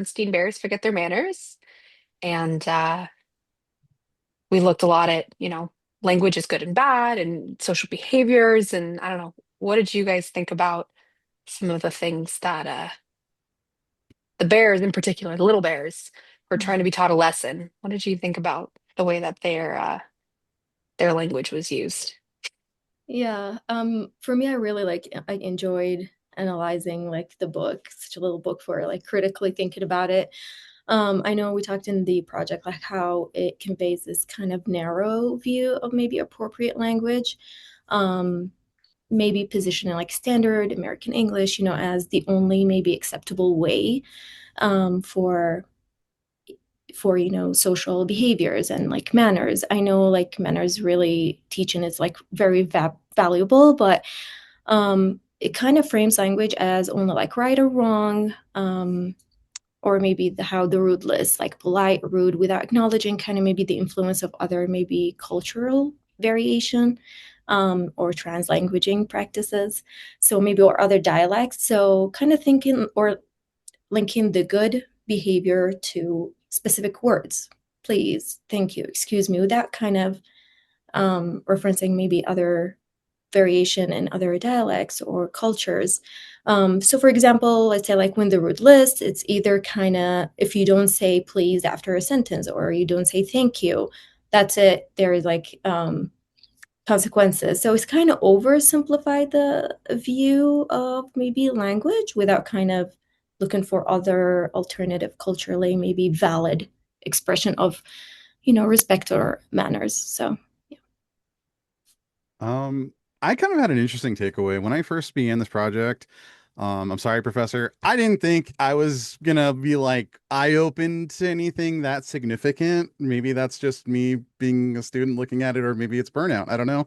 Bernstein bears forget their manners. And we looked a lot at, language is good and bad and social behaviors. And I don't know, what did you guys think about some of the things that the bears in particular, the little bears, were trying to be taught a lesson? What did you think about the way that their language was used? Yeah, for me, I really I enjoyed analyzing like the book, such a little book for like critically thinking about it. I know we talked in the project like how it conveys this kind of narrow view of maybe appropriate language, um, maybe positioning like standard American English, as the only maybe acceptable way for social behaviors and like manners. I know like manners really teaching is like very valuable, but it kind of frames language as only like right or wrong, or maybe how the rude list, like polite, rude, without acknowledging kind of maybe the influence of other maybe cultural variation, or translanguaging practices. So maybe or other dialects. So kind of thinking or linking the good behavior to specific words. Please, thank you, excuse me, without kind of referencing maybe other variation in other dialects or cultures. So, for example, let's say like when the root list, it's either kind of if you don't say please after a sentence or you don't say thank you, that's it. There is like consequences. So it's kind of oversimplified the view of maybe language without kind of looking for other alternative culturally maybe valid expression of, respect or manners. So yeah. Um, I kind of had an interesting takeaway when I first began this project. I'm sorry, Professor. I didn't think I was gonna be like eye-open to anything that significant. Maybe that's just me being a student looking at it, or maybe it's burnout. I don't know.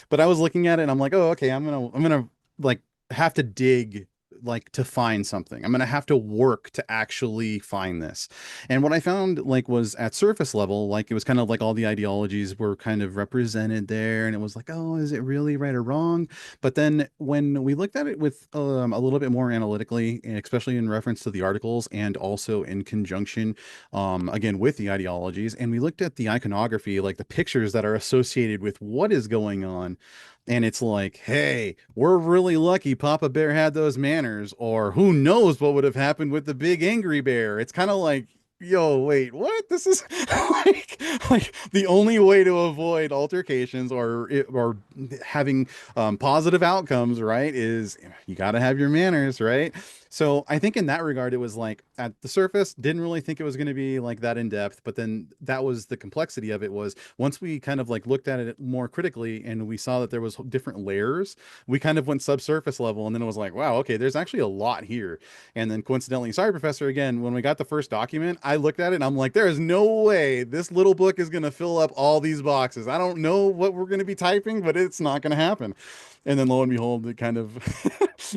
But I was looking at it and I'm like, oh, okay, I'm gonna like have to dig like to find something. I'm gonna have to work to actually find this. And what I found like was at surface level, like it was kind of like all the ideologies were kind of represented there, and it was like, oh, is it really right or wrong? But then when we looked at it with a little bit more analytically, and especially in reference to the articles and also in conjunction, again, with the ideologies, and we looked at the iconography, like the pictures that are associated with what is going on. And it's like, hey, we're really lucky Papa Bear had those manners, or who knows what would have happened with the big angry bear. It's kind of like, yo, wait, what? This is like the only way to avoid altercations or having positive outcomes, right? Is you got to have your manners, right? So I think in that regard, it was like at the surface, didn't really think it was going to be like that in depth, but then that was the complexity of it. Was once we kind of like looked at it more critically and we saw that there was different layers, we kind of went subsurface level, and then it was like, wow, okay, there's actually a lot here. And then coincidentally, sorry, Professor, again, when we got the first document, I looked at it and I'm like, there is no way this little book is going to fill up all these boxes. I don't know what we're going to be typing, but it's not going to happen. And then lo and behold, it kind of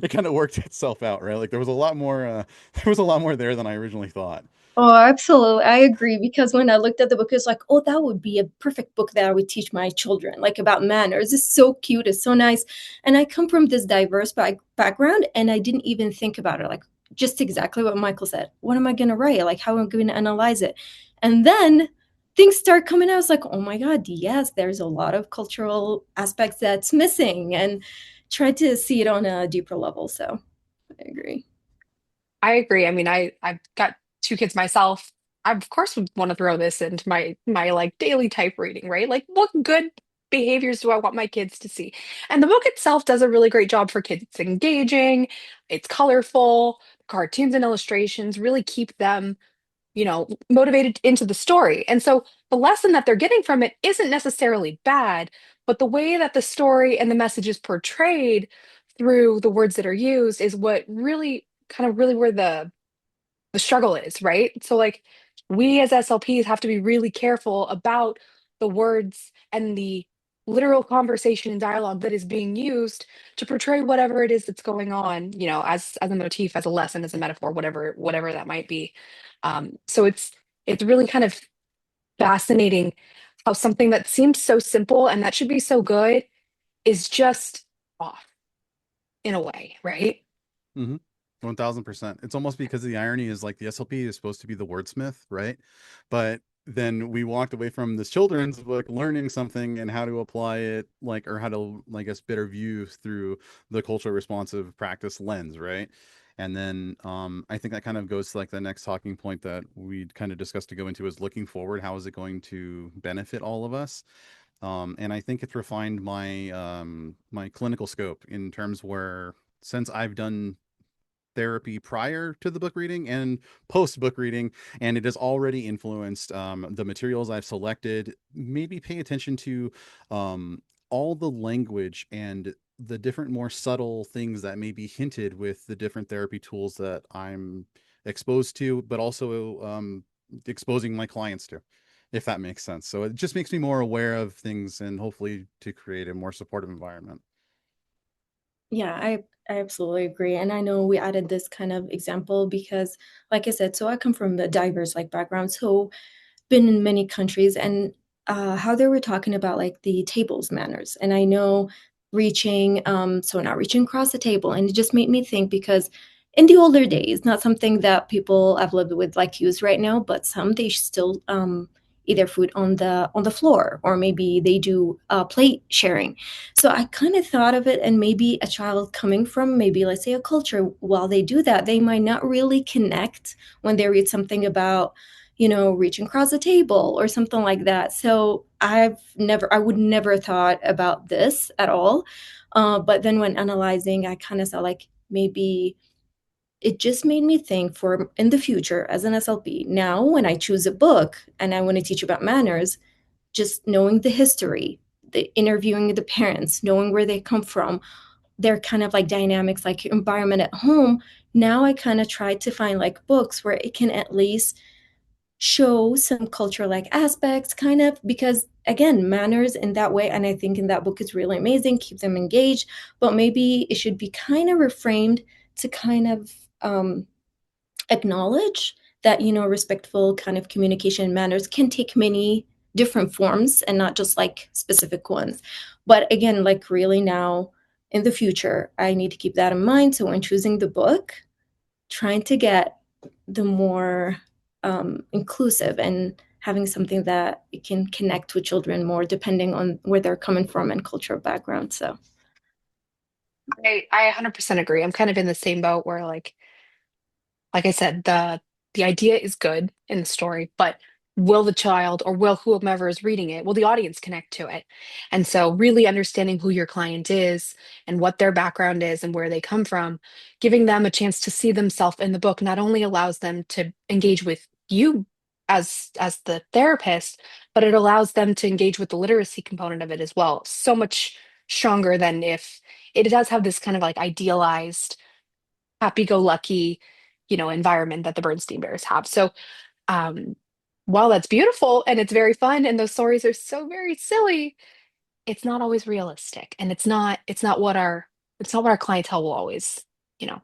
it kind of worked itself out, right? Like there was a lot more there was a lot more there than I originally thought. Oh, absolutely. I agree because when I looked at the book, it's like, oh, that would be a perfect book that I would teach my children, like about manners. It's so cute. It's so nice. And I come from this diverse background and I didn't even think about it. Like just exactly what Michael said. What am I going to write? Like how am I going to analyze it? And then things start coming out. I was like, oh my God, yes, there's a lot of cultural aspects that's missing and try to see it on a deeper level. So I agree. I agree. I mean, I've got two kids myself. I of course would want to throw this into my like daily type reading, right? Like what good behaviors do I want my kids to see? And the book itself does a really great job for kids. It's engaging, it's colorful, cartoons and illustrations really keep them, motivated into the story. And so the lesson that they're getting from it isn't necessarily bad, but the way that the story and the message is portrayed through the words that are used is what really kind of really where the struggle is, right? So like we as SLPs have to be really careful about the words and the literal conversation and dialogue that is being used to portray whatever it is that's going on, as a motif, as a lesson, as a metaphor, whatever that might be. So it's really kind of fascinating how something that seems so simple and that should be so good is just off in a way, right? Mm-hmm. 1000%. It's almost because the irony is like the SLP is supposed to be the wordsmith, right? But then we walked away from this children's book learning something and how to apply it, like, or how to, I guess, better view through the cultural responsive practice lens, right? And then I think that kind of goes to like the next talking point that we kind of discussed to go into is looking forward. How is it going to benefit all of us? And I think it's refined my my clinical scope in terms where since I've done therapy prior to the book reading and post book reading, and it has already influenced the materials I've selected. Maybe pay attention to all the language and the different, more subtle things that may be hinted with the different therapy tools that I'm exposed to, but also exposing my clients to, if that makes sense. So it just makes me more aware of things and hopefully to create a more supportive environment. Yeah, I absolutely agree. And I know we added this kind of example because, like I said, so I come from a diverse like background. So been in many countries and how they were talking about like the tables manners. And I know reaching, so not reaching across the table. And it just made me think because in the older days, not something that people I've lived with like use right now, but some they still eat their food on the floor, or maybe they do plate sharing. So I kind of thought of it, and maybe a child coming from maybe let's say a culture, while they do that, they might not really connect when they read something about reaching across the table or something like that. So I would never thought about this at all. But then when analyzing, I kind of saw like maybe it just made me think for in the future as an SLP. Now, when I choose a book and I want to teach about manners, just knowing the history, the interviewing the parents, knowing where they come from, their kind of like dynamics, like environment at home. Now I kind of try to find like books where it can at least show some cultural like aspects kind of because again manners in that way, and I think in that book is really amazing, keep them engaged, but maybe it should be kind of reframed to kind of acknowledge that respectful kind of communication manners can take many different forms and not just like specific ones. But again, like really now in the future I need to keep that in mind, so when choosing the book, trying to get the more inclusive and having something that it can connect with children more depending on where they're coming from and cultural background. So I 100% agree. I'm kind of in the same boat where like I said, the idea is good in the story, but will the child or will whomever is reading it, will the audience connect to it? And so really understanding who your client is and what their background is and where they come from, giving them a chance to see themselves in the book not only allows them to engage with you as the therapist, but it allows them to engage with the literacy component of it as well. So much stronger than if it does have this kind of like idealized happy-go-lucky, environment that the Bernstein Bears have. So, um, while that's beautiful and it's very fun, and those stories are so very silly, it's not always realistic, and it's not what our clientele will always, you know,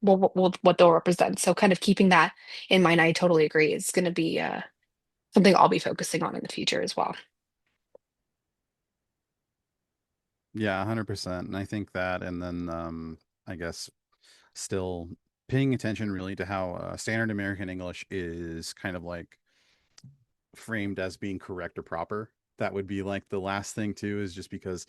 what they'll represent. So, kind of keeping that in mind, I totally agree, is going to be something I'll be focusing on in the future as well. Yeah, 100%. And I think that, and then I guess still paying attention really to how standard American English is kind of like framed as being correct or proper. That would be like the last thing too, is just because,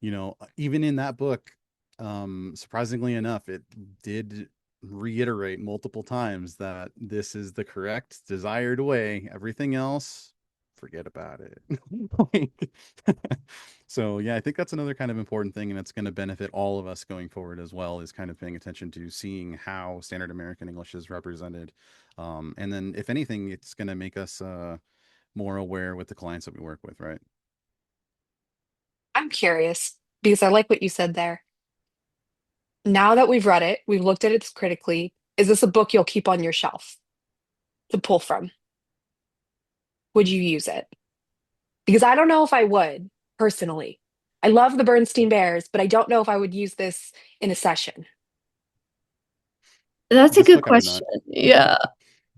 even in that book, surprisingly enough, it did reiterate multiple times that this is the correct desired way. Everything else, forget about it. Like, so yeah, I think that's another kind of important thing, and it's going to benefit all of us going forward as well, is kind of paying attention to seeing how standard American English is represented. And then if anything, it's going to make us more aware with the clients that we work with, right? I'm curious because I like what you said there. Now that we've read it, we've looked at it critically. Is this a book you'll keep on your shelf to pull from? Would you use it? Because I don't know if I would personally. I love the Bernstein Bears, but I don't know if I would use this in a session. that's a This good book I would not. question. Yeah.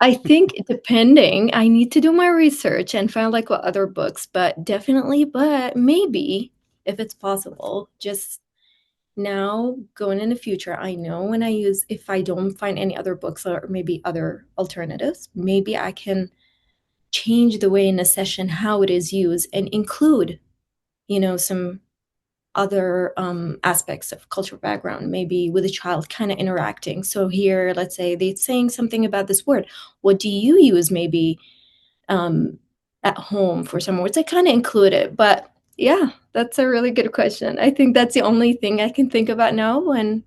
I think depending, I need to do my research and find like what other books, but definitely, but maybe if it's possible, just now going in the future, I know when I use, if I don't find any other books or maybe other alternatives, maybe I can change the way in a session how it is used and include, some other aspects of cultural background, maybe with a child kind of interacting. So here, let's say they're saying something about this word. What do you use maybe um, at home for some words? I kind of include it, but yeah, that's a really good question. I think that's the only thing I can think about now, and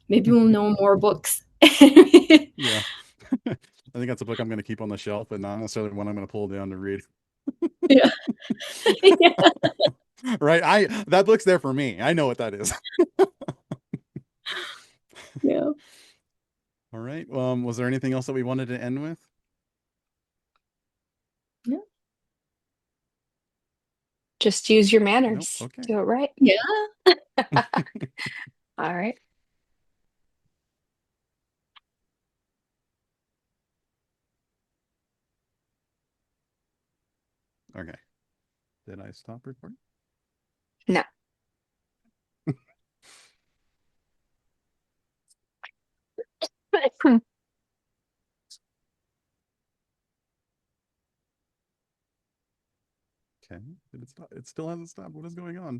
maybe we'll know more books. Yeah. I think that's a book I'm going to keep on the shelf, but not necessarily one I'm going to pull down to read. Yeah. Yeah. Right? That book's there for me. I know what that is. Yeah. All right. Was there anything else that we wanted to end with? Yeah. Just use your Nope. manners. Okay. Do it right. Yeah. All right. Okay. Did I stop recording? No. Okay. Did it stop? It still hasn't stopped. What is going on?